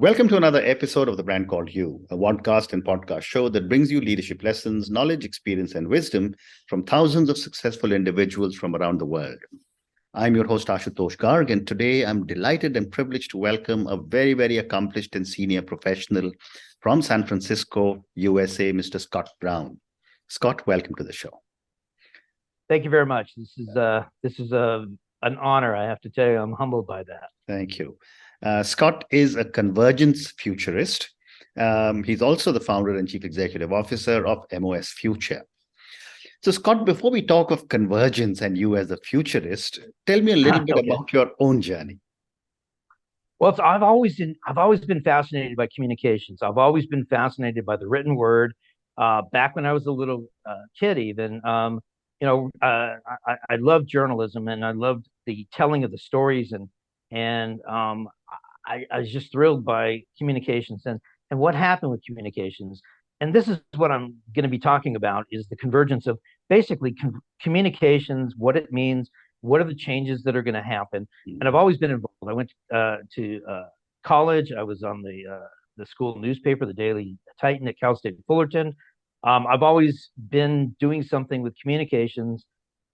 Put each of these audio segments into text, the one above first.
Welcome to another episode of The Brand Called You, a podcast and podcast show that brings you leadership lessons, knowledge, experience, and wisdom from thousands of successful individuals from around the world. I'm your host, Ashutosh Garg, and today I'm delighted and privileged to welcome a very, very accomplished and senior professional from San Francisco, USA, Mr. Scott Brown. Scott, welcome to the show. Thank you very much. This is an honor. I have to tell you, I'm humbled by that. Thank you. Scott is a Convergence Futurist. He's also the founder and chief executive officer of MOS Future. So, Scott, before we talk of convergence and you as a futurist, tell me a little bit about your own journey. Well, I've always been fascinated by communications. I've always been fascinated by the written word. Back when I was a little kid, even I loved journalism and I loved the telling of the stories and I was just thrilled by communications and what happened with communications. And this is what I'm going to be talking about is the convergence of basically communications, what it means, what are the changes that are going to happen. And I've always been involved. I went to college. I was on the school newspaper, the Daily Titan at Cal State Fullerton. I've always been doing something with communications,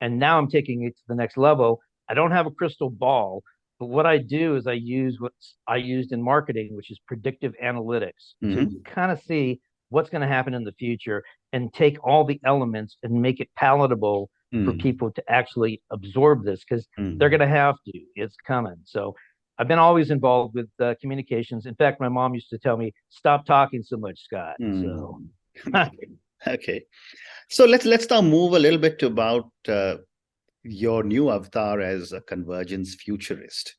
and now I'm taking it to the next level. I don't have a crystal ball, but what I do is I use what I used in marketing, which is predictive analytics, to kind of see what's going to happen in the future and take all the elements and make it palatable for people to actually absorb this, because they're going to have to. It's coming. So I've been always involved with communications. In fact, my mom used to tell me, "Stop talking so much, Scott." So. Okay. So let's now move a little bit about your new avatar as a convergence futurist.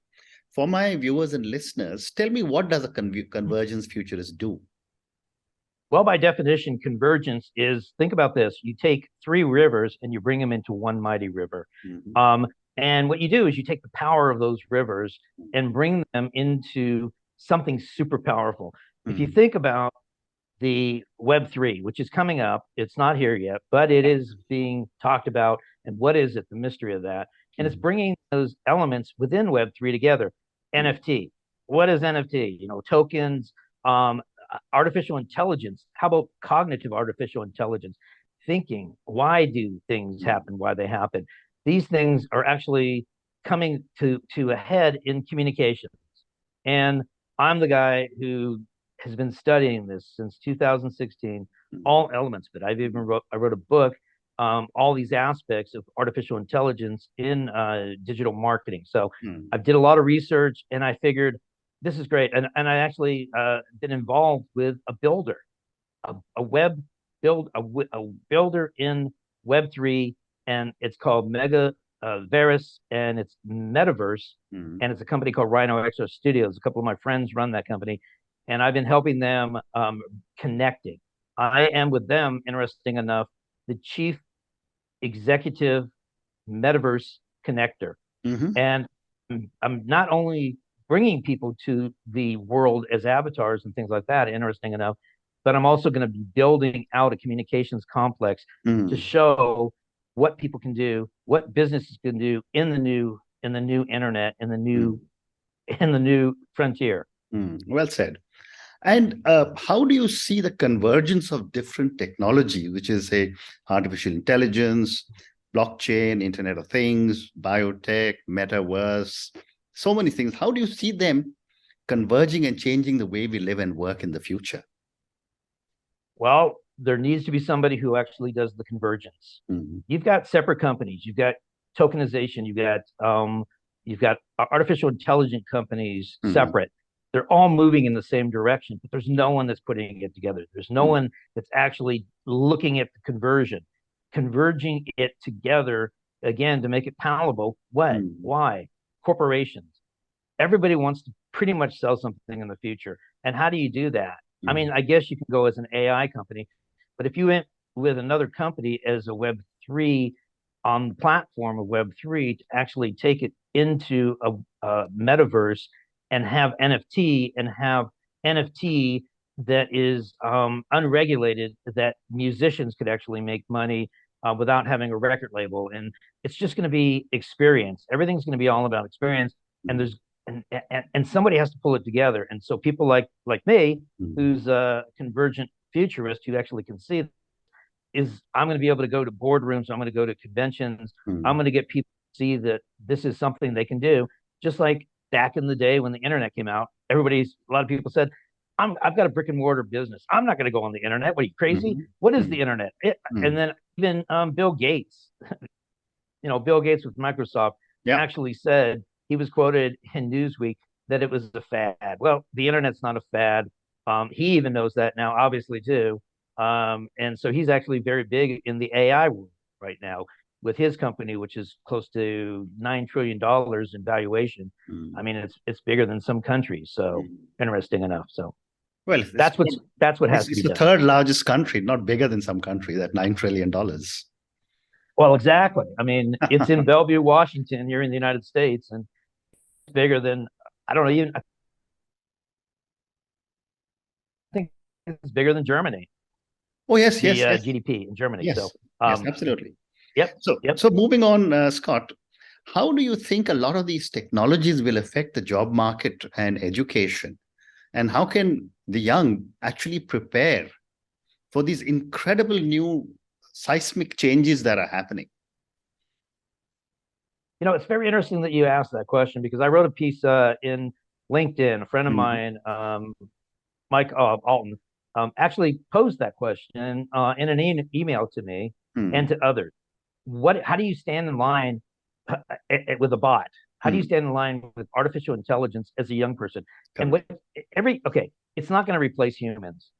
For my viewers and listeners, tell me, what does a convergence futurist do? Well, by definition, convergence is, think about this. You take three rivers and you bring them into one mighty river. And what you do is you take the power of those rivers and bring them into something super powerful. If you think about the Web3, which is coming up, it's not here yet, but it is being talked about. And what is it? The mystery of that. And it's bringing those elements within Web3 together. NFT. What is NFT? Tokens, artificial intelligence. How about cognitive artificial intelligence? Thinking. Why do things happen? Why they happen? These things are actually coming to a head in communications. And I'm the guy who has been studying this since 2016, all elements of it. I wrote a book, all these aspects of artificial intelligence in digital marketing. So I did a lot of research and I figured this is great. And I actually been involved with a builder, a builder in Web3, and it's called metaverse, and it's metaverse, and it's a company called Rhino Exo Studios. A couple of my friends run that company, and I've been helping them connecting. I am with them, interesting enough, the chief executive metaverse connector. And I'm not only bringing people to the world as avatars and things like that, interesting enough, but I'm also going to be building out a communications complex to show what people can do, what businesses can do in the new internet, in the new frontier. Well said. And how do you see the convergence of different technology, which is, say, artificial intelligence, blockchain, Internet of Things, biotech, metaverse, so many things? How do you see them converging and changing the way we live and work in the future? Well, there needs to be somebody who actually does the convergence. You've got separate companies. You've got tokenization. You've got artificial intelligence companies separate. They're all moving in the same direction, but there's no one that's putting it together. There's no one that's actually looking at the converging it together, again, to make it palatable. What? Why? Corporations. Everybody wants to pretty much sell something in the future. And how do you do that? I mean, I guess you can go as an AI company, but if you went with another company as a Web3 on the platform of Web3 to actually take it into a metaverse and have NFT that is unregulated, that musicians could actually make money without having a record label. And it's just going to be experience. Everything's going to be all about experience. And there's and somebody has to pull it together. And so people like me, Mm. who's a convergent futurist who actually can see is I'm going to be able to go to boardrooms, I'm going to go to conventions, I'm Mm. going to get people to see that this is something they can do. Just like back in the day when the internet came out, a lot of people said, I've got a brick and mortar business. I'm not going to go on the internet. What are you, crazy? Mhm. What is Mm. the internet? And Mm. then even Bill Gates, Bill Gates with Microsoft Yeah. actually said, he was quoted in Newsweek that it was a fad. Well, the internet's not a fad. He even knows that now, obviously, too. And so he's actually very big in the AI world right now with his company, which is close to $9 trillion in valuation. I Mm. mean, it's bigger than some countries. So Mm. interesting enough. So Well, that's what has to it's be the done. third largest country, not bigger than some countries at $9 trillion. Well, exactly. I mean, it's in Bellevue, Washington. You're in the United States, and it's bigger than I don't know. Even I think it's bigger than Germany. Oh, yes, The yes, yes, GDP in Germany. So, yes, yes, absolutely. yep, So, yep. so moving on, Scott, how do you think a lot of these technologies will affect the job market and education? And how can the young actually prepare for these incredible new seismic changes that are happening? It's very interesting that you asked that question because I wrote a piece in LinkedIn. A friend of Mhm. mine, Mike Alton, actually posed that question in an email to me and Hmm. to others. How do you stand in line with a bot? How do you Hmm. stand in line with artificial intelligence as a young person? And Correct. okay, it's not going to replace humans.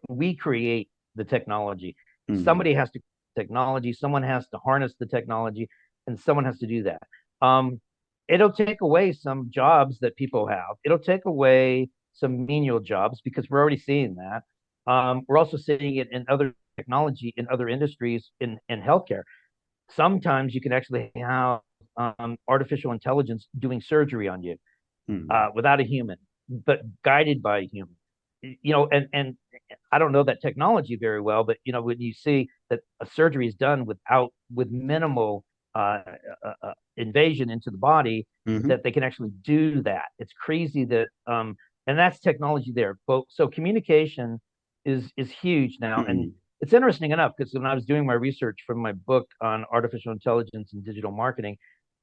We create the technology. Hmm. Somebody has to technology. Someone has to harness the technology, and someone has to do that. Um, it'll take away some jobs that people have. It'll take away some menial jobs because we're already seeing that. We're also seeing it in other technology, in other industries, in healthcare. Sometimes you can actually have artificial intelligence doing surgery on you Hmm. without a human, but guided by a human. And I don't know that technology very well, but when you see that a surgery is done with minimal invasion into the body, Hmm. that they can actually do that. It's crazy that and that's technology there. But so communication is huge now, and Hmm. it's interesting enough because when I was doing my research for my book on artificial intelligence and digital marketing,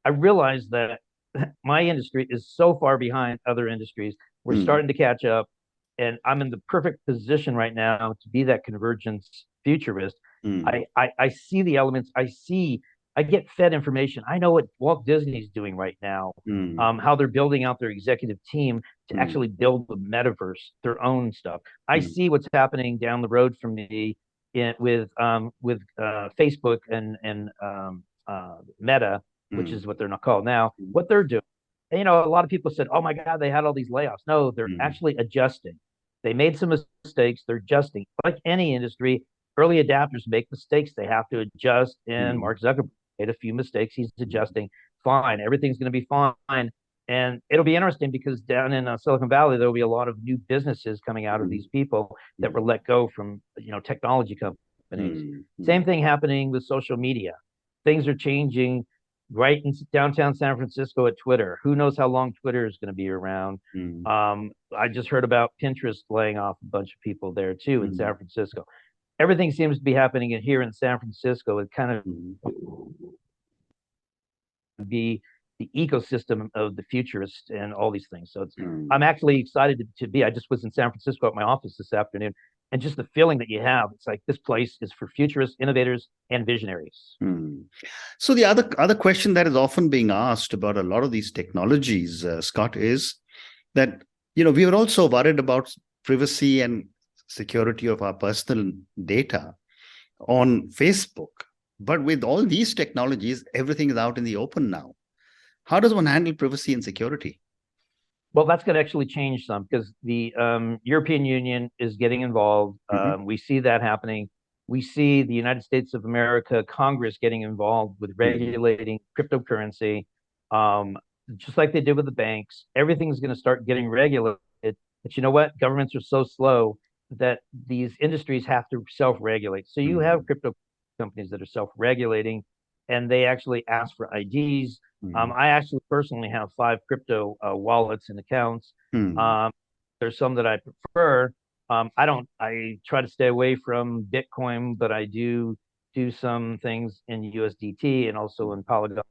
I realized that my industry is so far behind other industries. We're Hmm. starting to catch up, and I'm in the perfect position right now to be that convergence futurist. Hmm. I see the elements. I get fed information. I know what Walt Disney's doing right now, Hmm. how they're building out their executive team to Hmm. actually build the metaverse, their own stuff. I Hmm. see what's happening down the road from me with Facebook and Meta, which Hmm. is what they're not called now, Hmm. what they're doing. And, a lot of people said, "Oh my God, they had all these layoffs." No, they're Hmm. actually adjusting. They made some mistakes. They're adjusting. Like any industry, early adapters make mistakes. They have to adjust. And Hmm. Mark Zuckerberg made a few mistakes. He's Hmm. adjusting. Fine. Everything's going to be fine. And it'll be interesting because down in Silicon Valley, there will be a lot of new businesses coming out of Hmm. these people that Hmm. were let go from technology companies. Hmm. Hmm. Same thing happening with social media. Things are changing right in downtown San Francisco at Twitter. Who knows how long Twitter is going to be around? Hmm. I just heard about Pinterest laying off a bunch of people there too in Hmm. San Francisco. Everything seems to be happening here in San Francisco. It kind of Hmm. be the ecosystem of the futurist and all these things. So Hmm. I'm actually excited to be. I just was in San Francisco at my office this afternoon, and just the feeling that you have, it's like this place is for futurists, innovators, and visionaries. Hmm. So the other question that is often being asked about a lot of these technologies, Scott, is that we are also worried about privacy and security of our personal data on Facebook. But with all these technologies, everything is out in the open now. How does one handle privacy and security? Well, that's going to actually change some because the European Union is getting involved. Hmm. We see that happening. We see the United States of America Congress getting involved with Hmm. regulating cryptocurrency, um, just like they did with the banks. Everything's going to start getting regulated. But you know what? Governments are so slow that these industries have to self-regulate. So you have Hmm. crypto companies that are self-regulating, and they actually ask for IDs. Mm. I actually personally have 5 crypto wallets and accounts. Mm. There's some that I prefer. I try to stay away from Bitcoin, but I do some things in USDT and also in Polygon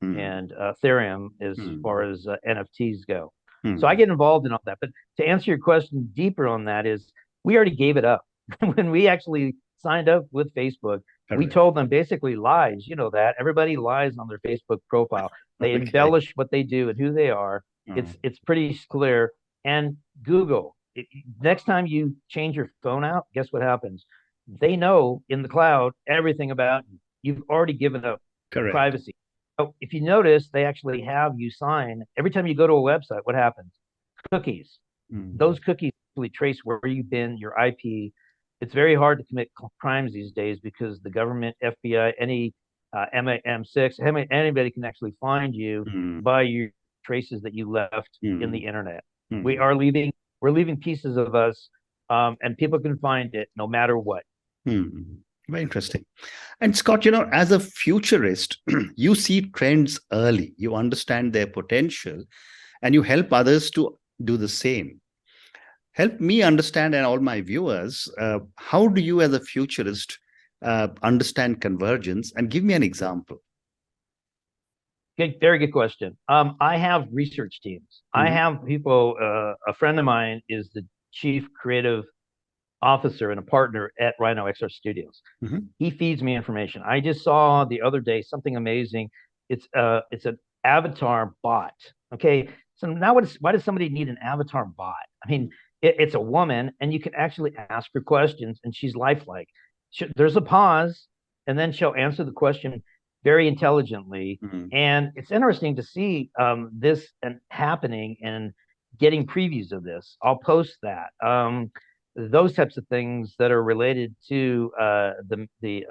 Mm. and Ethereum as Mm. far as NFTs go. So I Mm. get involved in all that. But to answer your question deeper on that is we already gave it up. When we actually signed up with Facebook, we Correct. told them basically lies. You know that everybody lies on their Facebook profile. They Okay. embellish what they do and who they are. Mm. It's pretty clear. And Google, next time you change your phone out, guess what happens? They know in the cloud everything about you. You've already given up Correct. privacy. So if you notice, they actually have you sign every time you go to a website. What happens? Cookies. Mm. Those cookies actually trace where you've been, your IP. It's very hard to commit crimes these days because the government, FBI, any M6, anybody can actually find you Mm. by your traces that you left in the Mm. internet. We Mm. are leaving, we're leaving pieces of us, and people can find it no matter what. Mm. Very interesting. And Scott, as a futurist, you see trends early, you understand their potential, and you help others to do the same. Help me understand, and all my viewers, how do you, as a futurist, understand convergence? And give me an example. Good, very good question. I have research teams. I Mhm. have people. A friend of mine is the chief creative officer and a partner at Rhino XR Studios. Mhm. He feeds me information. I just saw the other day something amazing. It's an avatar bot. Okay, so now why does somebody need an avatar bot? I mean, it's a woman, and you can actually ask her questions, and she's lifelike. There's a pause, and then she'll answer the question very intelligently. Mhm. And it's interesting to see this and happening and getting previews of this. I'll post that. Those types of things that are related to the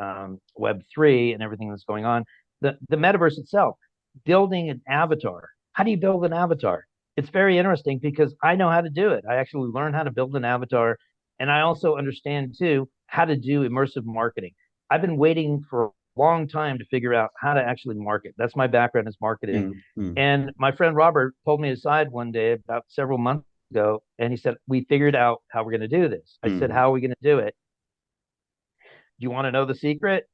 Web3 and everything that's going on. The metaverse itself, building an avatar. How do you build an avatar? It's very interesting because I know how to do it. I actually learned how to build an avatar, and I also understand too how to do immersive marketing. I've been waiting for a long time to figure out how to actually market. That's my background is marketing. Mhm. And my friend Robert pulled me aside one day about several months ago, and he said, "We figured out how we're going to do this." I said, Mhm. "How are we going to do it? Do you want to know the secret?"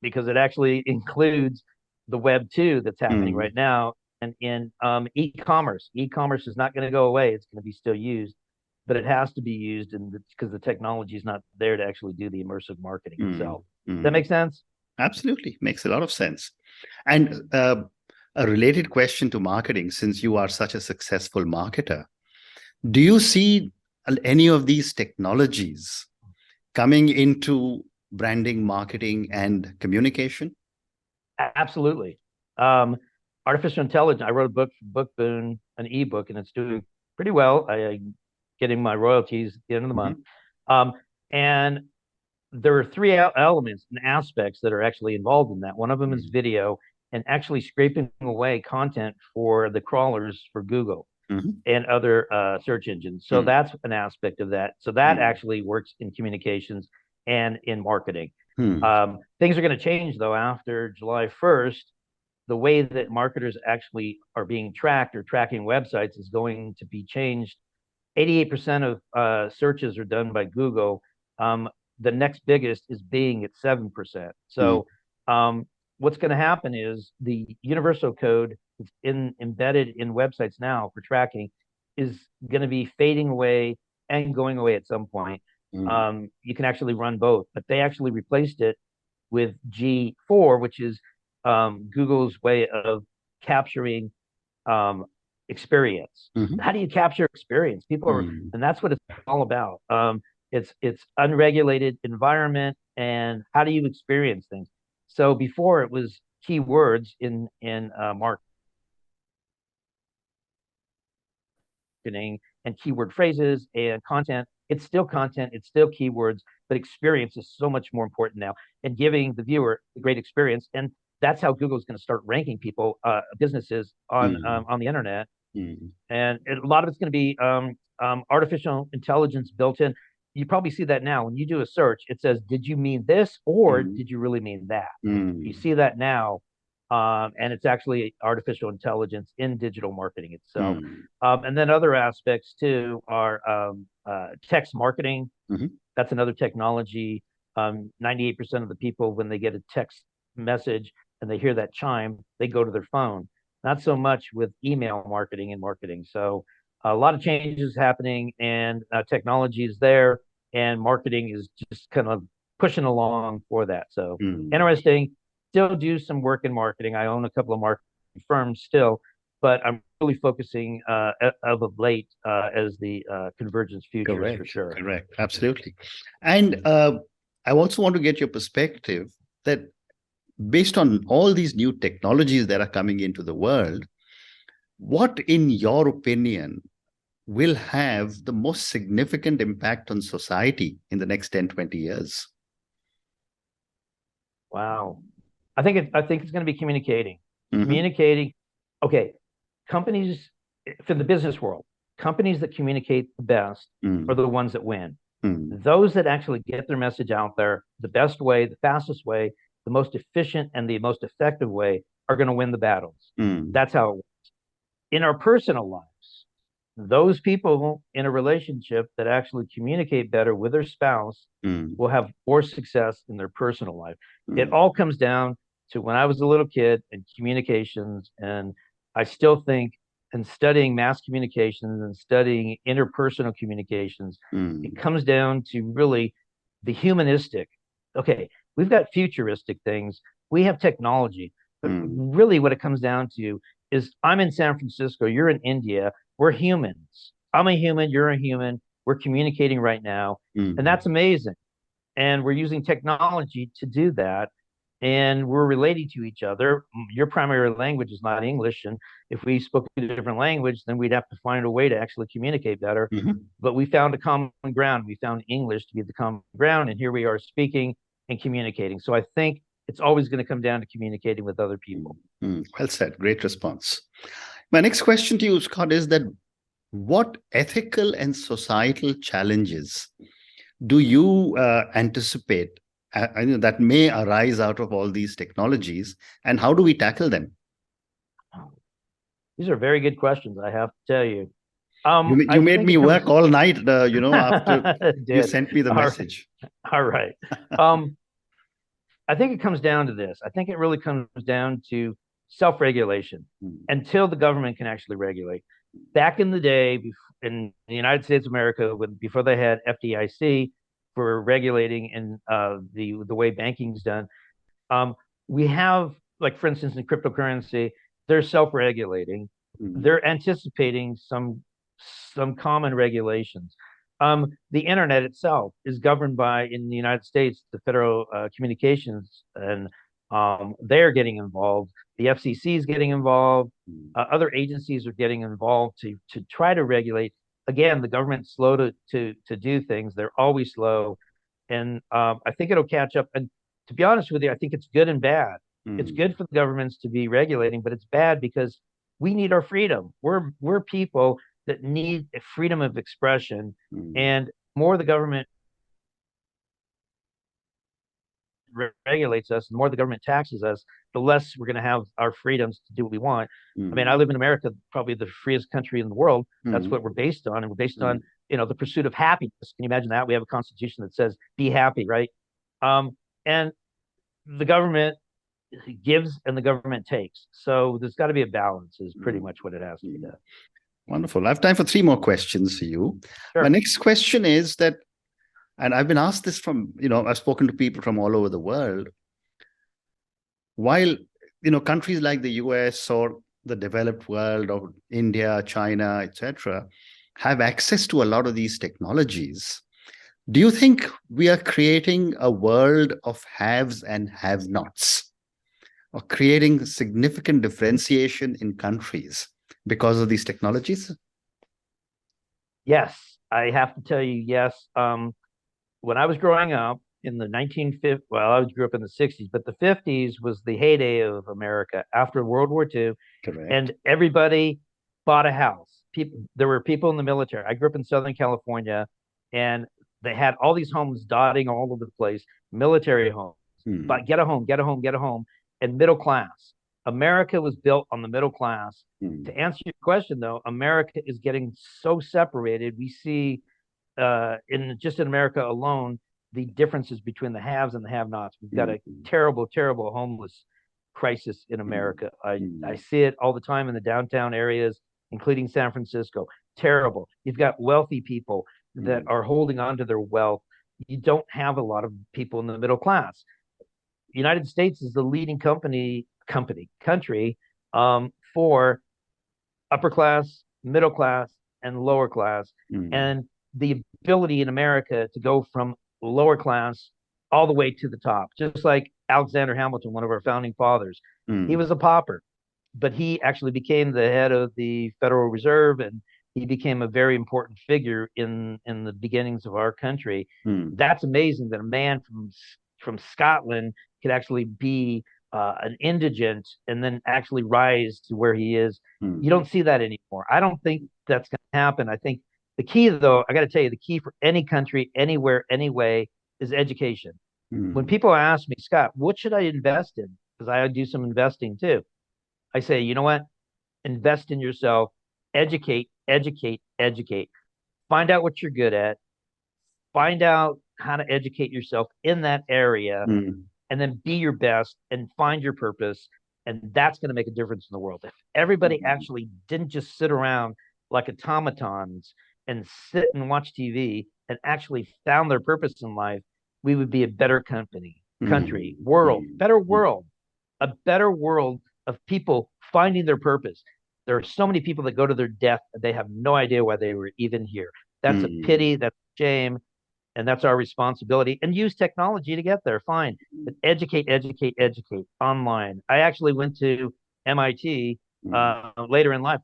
Because it actually includes the Web 2 that's happening Mhm. right now, and in e-commerce. E-commerce is not going to go away; it's going to be still used, but it has to be used, and because the technology is not there to actually do the immersive marketing Mhm. itself. Does that Mhm. make sense? Absolutely. Makes a lot of sense. And a related question to marketing, since you are such a successful marketer, do you see any of these technologies coming into branding, marketing, and communication? Absolutely. Um, Artificial intelligence. I wrote a book for Book Boon, an ebook, and it's doing pretty well. I'm getting my royalties at the end of the month. Mhm. Um, and there are three elements and aspects that are actually involved in that. One of them is Mhm. video and actually scraping away content for the crawlers for Google Mhm. and other search engines. So Mhm. that's an aspect of that. So that Mhm. actually works in communications and in marketing. Mhm. Things are going to change though after July 1st. The way that marketers actually are being tracked or tracking websites is going to be changed. 88% of searches are done by Google. The next biggest is Bing at 7%. Mhm. So what's going to happen is the universal code that's embedded in websites now for tracking is going to be fading away and going away at some point. Mhm. You can actually run both, but they actually replaced it with G4, which is Google's way of capturing um, experience. Mhm. How do you capture experience? People are, Mhm. and that's what it's all about. It's unregulated environment, and how do you experience things? So before it was keywords in marketing and keyword phrases and content. It's still content, it's still keywords, but experience is so much more important now, and giving the viewer a great experience. And that's how Google's going to start ranking people, businesses Mhm. on the internet. Mhm. And a lot of it's going to be artificial intelligence built in. You probably see that now when you do a search. It says, "Did you mean this or Mhm. did you really mean that?" You Mhm. see that now. and it's actually artificial intelligence in digital marketing itself. Mm. And then other aspects too are text marketing. Mm-hmm. That's another technology. 98% of the people, when they get a text message and they hear that chime, they go to their phone. Not so much with email marketing and marketing. So a lot of changes happening, and technology is there, and marketing is just kind of pushing along for that. So interesting. Still do some work in marketing. I own a couple of marketing firms still, but I'm really focusing of late as the Convergence Futurist for sure. Correct. Absolutely. And I also want to get your perspective that based on all these new technologies that are coming into the world, what, in your opinion, will have the most significant impact on society in the next 10, 20 years? Wow. I think it's going to be communicating. Mm-hmm. Communicating. Okay. Companies for the business world, companies that communicate the best are the ones that win. Those that actually get their message out there the best way, the fastest way, the most efficient and the most effective way are going to win the battles. That's how it works. In our personal lives, those people in a relationship that actually communicate better with their spouse will have more success in their personal life. It all comes down to when I was a little kid and communications, and I still think, and studying mass communications and studying interpersonal communications, it comes down to really the humanistic. Okay, we've got futuristic things, we have technology, but really what it comes down to is I'm in San Francisco, you're in India, we're humans. I'm a human, you're a human, we're communicating right now, and that's amazing. And we're using technology to do that, and we're relating to each other. Your primary language is not English, and if we spoke a different language, then we'd have to find a way to actually communicate better. But we found a common ground. We found English to be the common ground, and here we are speaking and communicating. So I think it's always going to come down to communicating with other people. Well said. Great response. My next question to you, Scott, is that what ethical and societal challenges do you anticipate that may arise out of all these technologies, and how do we tackle them? These are very good questions, I have to tell you. You made me work all night, after you sent me the message. All right. I think it comes down to this. I think it really comes down to self-regulation until the government can actually regulate. Back in the day, in the United States of America, before they had FDIC for regulating and the way banking is done, we have, like, for instance, in cryptocurrency, they're self-regulating. They're anticipating some common regulations. The internet itself is governed by, in the United States, the Federal Communications, and they're getting involved. The FCC is getting involved. Other agencies are getting involved to try to regulate. Again, the government's slow to do things. They're always slow, and I think it'll catch up. And to be honest with you, I think it's good and bad. It's good for the governments to be regulating, but it's bad because we need our freedom. We're people that need a freedom of expression, and more the government regulates us, the more the government taxes us, the less we're going to have our freedoms to do what we want. I mean, I live in America, probably the freest country in the world. That's what we're based on, and we're based on the pursuit of happiness. Can you imagine that? We have a constitution that says be happy, right? And the government gives and the government takes, so there's got to be a balance, is pretty much what it has to be done. Wonderful. I have time for 3 more questions for you. Sure. My next question is that, and I've been asked this from, I've spoken to people from all over the world. While, countries like the US or the developed world or India, China, etc., have access to a lot of these technologies, do you think we are creating a world of haves and have-nots, or creating significant differentiation in countries because of these technologies? Yes, I have to tell you, yes. When I was growing up in the 1950s, well, I grew up in the 60s, but the 50s was the heyday of America after World War II. Correct. And everybody bought a house. There were people in the military. I grew up in Southern California, and they had all these homes dotting all over the place, military homes. But get a home, and middle class. America was built on the middle class. To answer your question, though, America is getting so separated. We see in America alone the differences between the haves and the have-nots. We've got a terrible, terrible homeless crisis in America. I see it all the time in the downtown areas, including San Francisco. Terrible. You've got wealthy people that are holding on to their wealth. You don't have a lot of people in the middle class. The United States is the leading country for upper class, middle class, and lower class. And the ability in America to go from lower class all the way to the top, just like Alexander Hamilton, one of our founding fathers. He was a pauper, but he actually became the head of the Federal Reserve, and he became a very important figure in the beginnings of our country. That's amazing that a man from Scotland could actually be an indigent and then actually rise to where he is. You don't see that anymore. I don't think that's going to happen. I think the key, though, I got to tell you, the key for any country, anywhere, anyway, is education. When people ask me, Scott, what should I invest in? Because I do some investing too. I say, you know what? Invest in yourself, educate. Find out what you're good at. Find out how to educate yourself in that area, and then be your best and find your purpose. And that's going to make a difference in the world. If everybody actually didn't just sit around like automatons and sit and watch TV and actually found their purpose in life, we would be a better world, a better world of people finding their purpose. There are so many people that go to their death and they have no idea why they were even here. That's a pity, that's a shame, and that's our responsibility. And use technology to get there, fine. But educate online. I actually went to MIT later in life,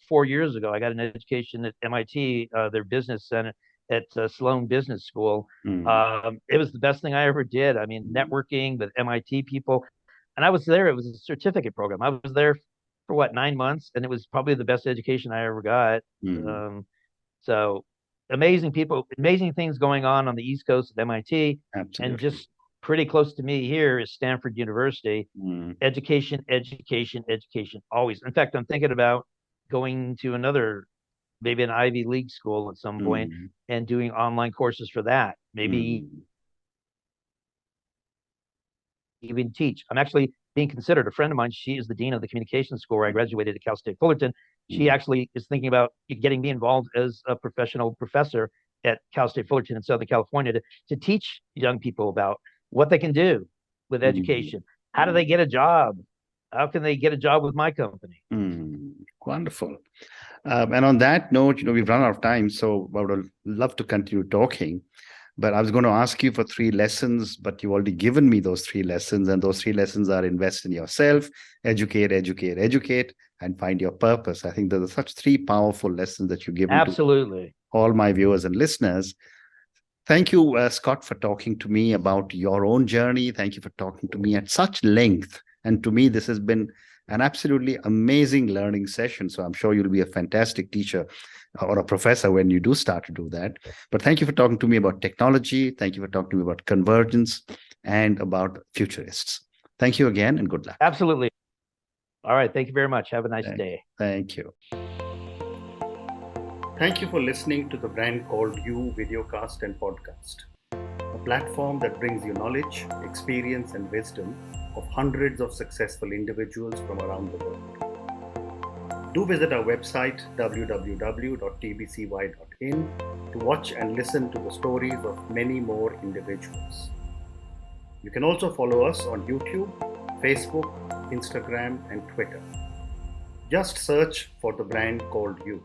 4 years ago. I got an education at MIT, their business center at Sloan Business School. It was the best thing I ever did. I mean, networking with MIT people. And I was there. It was a certificate program. I was there for 9 months, and it was probably the best education I ever got. So amazing people, amazing things going on the East Coast at MIT. Absolutely. And just pretty close to me here is Stanford University. Education, always. In fact, I'm thinking about going to maybe an Ivy League school at some point and doing online courses for that. Maybe even teach. I'm actually being considered. A friend of mine, she is the dean of the communications school where I graduated at Cal State Fullerton. She actually is thinking about getting me involved as a professional professor at Cal State Fullerton in Southern California to teach young people about what they can do with education. How do they get a job? How can they get a job with my company? Wonderful. And on that note, we've run out of time, so I would love to continue talking. But I was going to ask you for 3 lessons, but you've already given me those 3 lessons. And those 3 lessons are: invest in yourself, educate, and find your purpose. I think those are such 3 powerful lessons that you've given to all my viewers and listeners. Thank you, Scott, for talking to me about your own journey. Thank you for talking to me at such length. And to me, this has been an absolutely amazing learning session. So I'm sure you'll be a fantastic teacher or a professor when you do start to do that. But thank you for talking to me about technology. Thank you for talking to me about convergence and about futurists. Thank you again, and good luck. Absolutely. All right. Thank you very much. Have a nice day. Thank you. Thank you for listening to the Brand Called You videocast and podcast, a platform that brings you knowledge, experience, and wisdom of hundreds of successful individuals from around the world. Do visit our website www.tbcy.in to watch and listen to the stories of many more individuals. You can also follow us on YouTube, Facebook, Instagram, and Twitter. Just search for The Brand Called You.